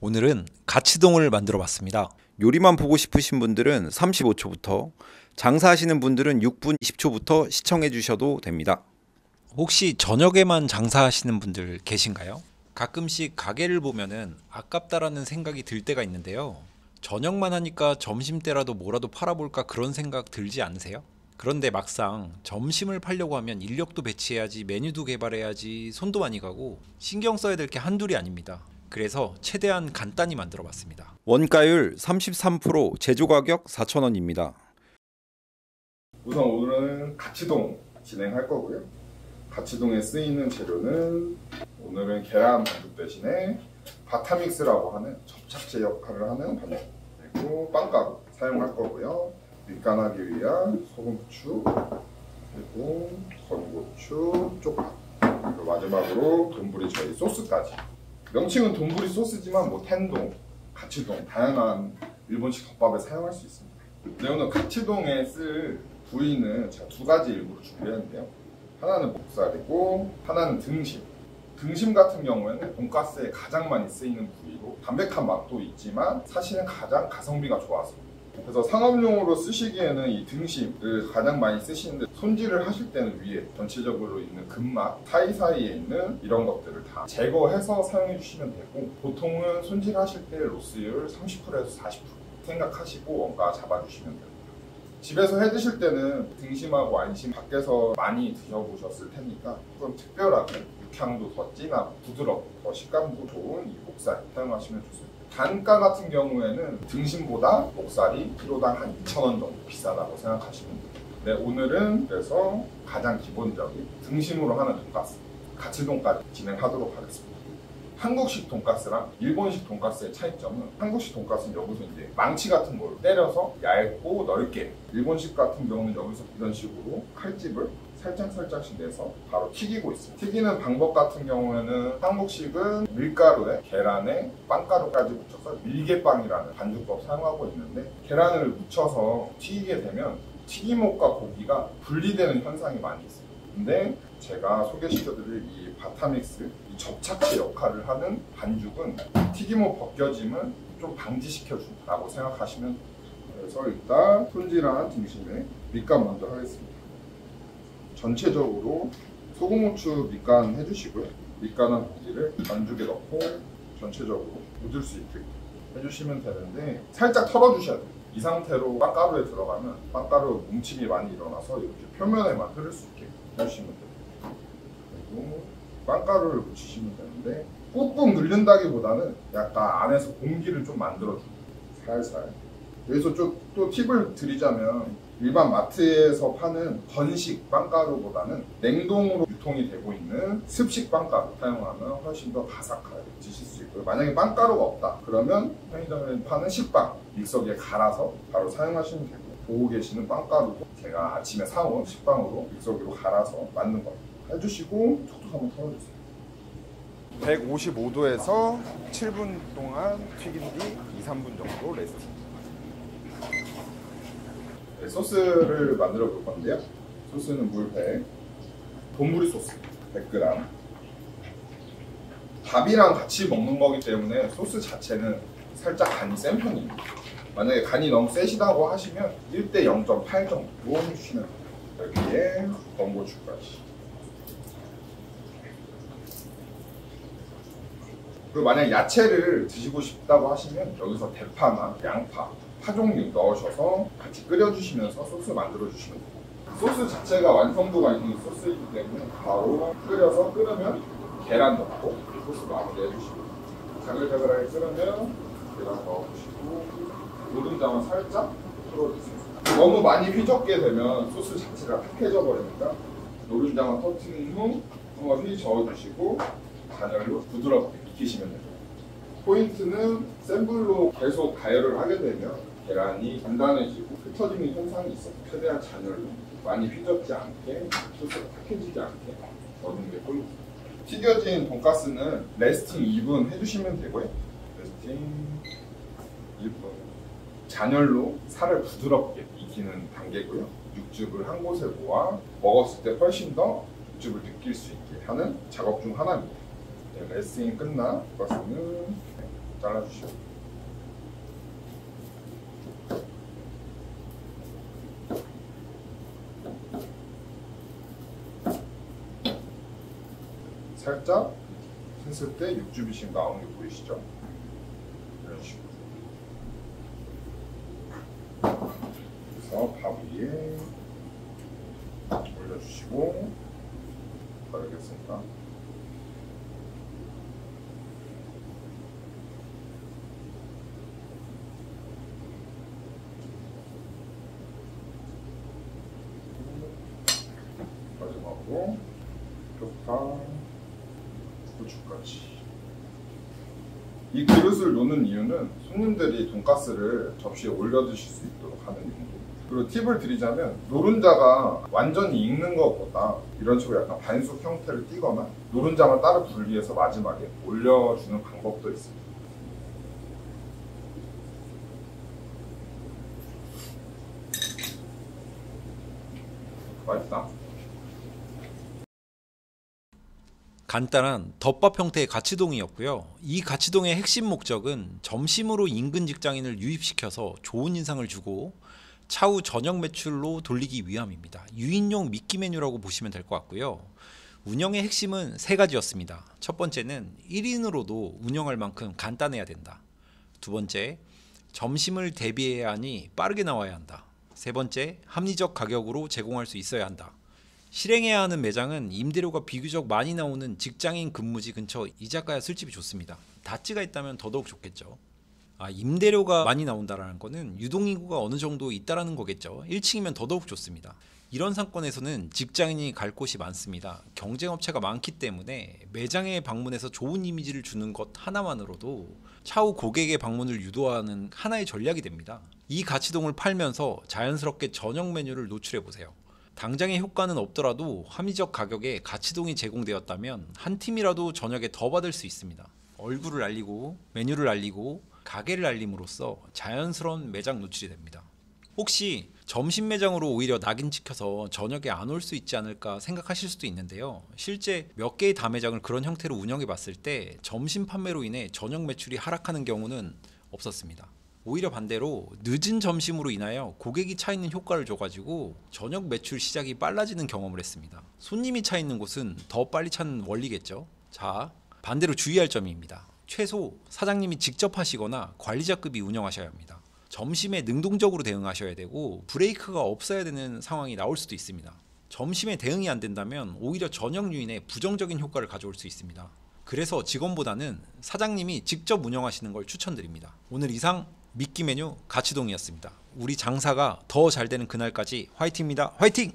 오늘은 가치동을 만들어 봤습니다. 요리만 보고 싶으신 분들은 35초부터, 장사하시는 분들은 6분 20초부터 시청해 주셔도 됩니다. 혹시 저녁에만 장사하시는 분들 계신가요? 가끔씩 가게를 보면은 아깝다라는 생각이 들 때가 있는데요. 저녁만 하니까 점심때라도 뭐라도 팔아볼까 그런 생각 들지 않으세요? 그런데 막상 점심을 팔려고 하면 인력도 배치해야지, 메뉴도 개발해야지, 손도 많이 가고 신경 써야 될 게 한둘이 아닙니다. 그래서 최대한 간단히 만들어 봤습니다. 원가율 33%, 제조 가격 4,000원입니다. 우선 오늘은 가치동 진행할 거고요. 가치동에 쓰이는 재료는 오늘은 계란 반죽 대신에 바타믹스라고 하는 접착제 역할을 하는 반죽, 그리고 빵가루 사용할 거고요. 밑간하기 위한 소금, 후추, 그리고 건고추, 쪽파, 그리고 마지막으로 돈부리 저희 소스까지. 명칭은 돈부리 소스지만 뭐 텐동, 가치동 다양한 일본식 덮밥에 사용할 수 있습니다. 네, 오늘 가치동에 쓸 부위는 제가 두 가지 일부러 준비했는데요. 하나는 목살이고 하나는 등심. 등심 같은 경우에는 돈가스에 가장 많이 쓰이는 부위로 담백한 맛도 있지만 사실은 가장 가성비가 좋아서, 그래서 상업용으로 쓰시기에는 이 등심을 가장 많이 쓰시는데, 손질을 하실 때는 위에 전체적으로 있는 근막 사이사이에 있는 이런 것들을 다 제거해서 사용해 주시면 되고, 보통은 손질하실 때 로스율 30%에서 40% 생각하시고 원가 잡아주시면 됩니다. 집에서 해 드실 때는 등심하고 안심 밖에서 많이 드셔보셨을 테니까 좀 특별하게 육향도 더 진하고 부드럽고 더 식감도 좋은 이 목살 사용하시면 좋습니다. 단가 같은 경우에는 등심보다 목살이 키로당 한 2,000원 정도 비싸다고 생각하시면 돼요. 네, 오늘은 그래서 가장 기본적인 등심으로 하는 돈가스, 가치동까지 진행하도록 하겠습니다. 한국식 돈가스랑 일본식 돈가스의 차이점은, 한국식 돈가스는 여기서 이제 망치 같은 걸 때려서 얇고 넓게, 일본식 같은 경우는 여기서 이런 식으로 칼집을 살짝씩 내서 바로 튀기고 있습니다. 튀기는 방법 같은 경우에는 한국식은 밀가루에 계란에 빵가루까지 묻혀서 밀개빵이라는 반죽법 사용하고 있는데, 계란을 묻혀서 튀기게 되면 튀김옷과 고기가 분리되는 현상이 많이 있습니다. 근데 제가 소개시켜드릴 이 바타믹스, 이 접착제 역할을 하는 반죽은 튀김옷 벗겨짐을 좀 방지시켜준다고 생각하시면 돼요. 그래서 일단 손질한 등심에 밑간 먼저 하겠습니다. 전체적으로 소금, 후추 밑간 해주시고요. 밑간한 고기를 반죽에 넣고 전체적으로 묻을 수 있게 해주시면 되는데, 살짝 털어주셔야 돼요. 이 상태로 빵가루에 들어가면 빵가루 뭉침이 많이 일어나서 이렇게 표면에만 흐를 수 있게 해주시면 돼요. 그리고 빵가루를 묻히시면 되는데, 꾹꾹 누른다기보다는 약간 안에서 공기를 좀 만들어줍니다. 살살. 여기서 또 팁을 드리자면, 일반 마트에서 파는 건식 빵가루보다는 냉동으로 유통이 되고 있는 습식 빵가루 사용하면 훨씬 더 바삭하게 드실 수 있고요. 만약에 빵가루가 없다 그러면 편의점에 파는 식빵 믹서기에 갈아서 바로 사용하시면 되고, 보고 계시는 빵가루도 제가 아침에 사온 식빵으로 믹서기로 갈아서 만든 거 해주시고, 톡톡 한번 털어주세요. 155도에서 7분 동안 튀긴 뒤 2-3분 정도 레스팅. 네, 소스를 만들어 볼 건데요. 소스는 물 100, 돈부리 소스 100g. 밥이랑 같이 먹는 거기 때문에 소스 자체는 살짝 간이 센 편입니다. 만약에 간이 너무 세시다고 하시면 1대 0.8 정도 해주시면 돼요. 여기에 건고추까지. 그리고 만약 야채를 드시고 싶다고 하시면 여기서 대파나 양파, 파 종류 넣으셔서 같이 끓여주시면서 소스 만들어주시면 돼요. 소스 자체가 완성도가 있는 소스이기 때문에 바로 끓여서 끓으면 계란 넣고 소스 마무리해주시고, 자글자글하게 끓으면 계란 넣어주시고, 노른자만 살짝 풀어주세요. 너무 많이 휘젓게 되면 소스 자체가 탁해져 버리니까 노른자만 터트린 후 한번 휘저어주시고 잔열로 부드럽게 익히시면 됩니다. 포인트는 센 불로 계속 가열을 하게 되면 계란이 단단해지고 흩어지는 현상이 있어서 최대한 잔열로 많이 휘젓지 않게, 소스가 탁해지지 않게 넣는 게 포인트입니다. 튀겨진 돈가스는 레스팅 2분 해주시면 되고요. 레스팅 2분. 잔열로 살을 부드럽게 익히는 단계고요. 육즙을 한 곳에 모아 먹었을 때 훨씬 더 육즙을 느낄 수 있게 하는 작업 중 하나입니다. 네, 레스팅이 끝난 돈가스는 잘라주시고 살짝 했을 때 육즙이씩 나오는 게 보이시죠? 이런 식으로. 그래서 밥 위에 올려주시고 바르겠습니다. 마지막으로 쪽파, 고추까지. 이 그릇을 놓는 이유는 손님들이 돈가스를 접시에 올려 드실 수 있도록 하는 용도. 그리고 팁을 드리자면 노른자가 완전히 익는 것보다 이런 식으로 약간 반숙 형태를 띠거나 노른자만 따로 분리해서 마지막에 올려주는 방법도 있습니다. 맛있다. 간단한 덮밥 형태의 가치동이었고요. 이 가치동의 핵심 목적은 점심으로 인근 직장인을 유입시켜서 좋은 인상을 주고 차후 저녁 매출로 돌리기 위함입니다. 유인용 미끼 메뉴라고 보시면 될 것 같고요. 운영의 핵심은 세 가지였습니다. 첫 번째는 1인으로도 운영할 만큼 간단해야 된다. 두 번째, 점심을 대비해야 하니 빠르게 나와야 한다. 세 번째, 합리적 가격으로 제공할 수 있어야 한다. 실행해야 하는 매장은 임대료가 비교적 많이 나오는 직장인 근무지 근처 이자카야 술집이 좋습니다. 다찌가 있다면 더더욱 좋겠죠. 임대료가 많이 나온다라는 거는 유동인구가 어느 정도 있다라는 거겠죠. 1층이면 더더욱 좋습니다. 이런 상권에서는 직장인이 갈 곳이 많습니다. 경쟁업체가 많기 때문에 매장에 방문해서 좋은 이미지를 주는 것 하나만으로도 차후 고객의 방문을 유도하는 하나의 전략이 됩니다. 이 가치동을 팔면서 자연스럽게 저녁 메뉴를 노출해 보세요. 당장의 효과는 없더라도 합리적 가격에 가치동이 제공되었다면 한 팀이라도 저녁에 더 받을 수 있습니다. 얼굴을 알리고 메뉴를 알리고 가게를 알림으로써 자연스러운 매장 노출이 됩니다. 혹시 점심 매장으로 오히려 낙인 찍혀서 저녁에 안 올 수 있지 않을까 생각하실 수도 있는데요. 실제 몇 개의 다매장을 그런 형태로 운영해 봤을 때 점심 판매로 인해 저녁 매출이 하락하는 경우는 없었습니다. 오히려 반대로 늦은 점심으로 인하여 고객이 차 있는 효과를 줘가지고 저녁 매출 시작이 빨라지는 경험을 했습니다. 손님이 차 있는 곳은 더 빨리 차는 원리겠죠. 자, 반대로 주의할 점입니다. 최소 사장님이 직접 하시거나 관리자급이 운영하셔야 합니다. 점심에 능동적으로 대응하셔야 되고 브레이크가 없어야 되는 상황이 나올 수도 있습니다. 점심에 대응이 안 된다면 오히려 저녁 유인에 부정적인 효과를 가져올 수 있습니다. 그래서 직원보다는 사장님이 직접 운영하시는 걸 추천드립니다. 오늘 이상 미끼 메뉴 가치동이었습니다. 우리 장사가 더 잘 되는 그날까지 화이팅입니다. 화이팅!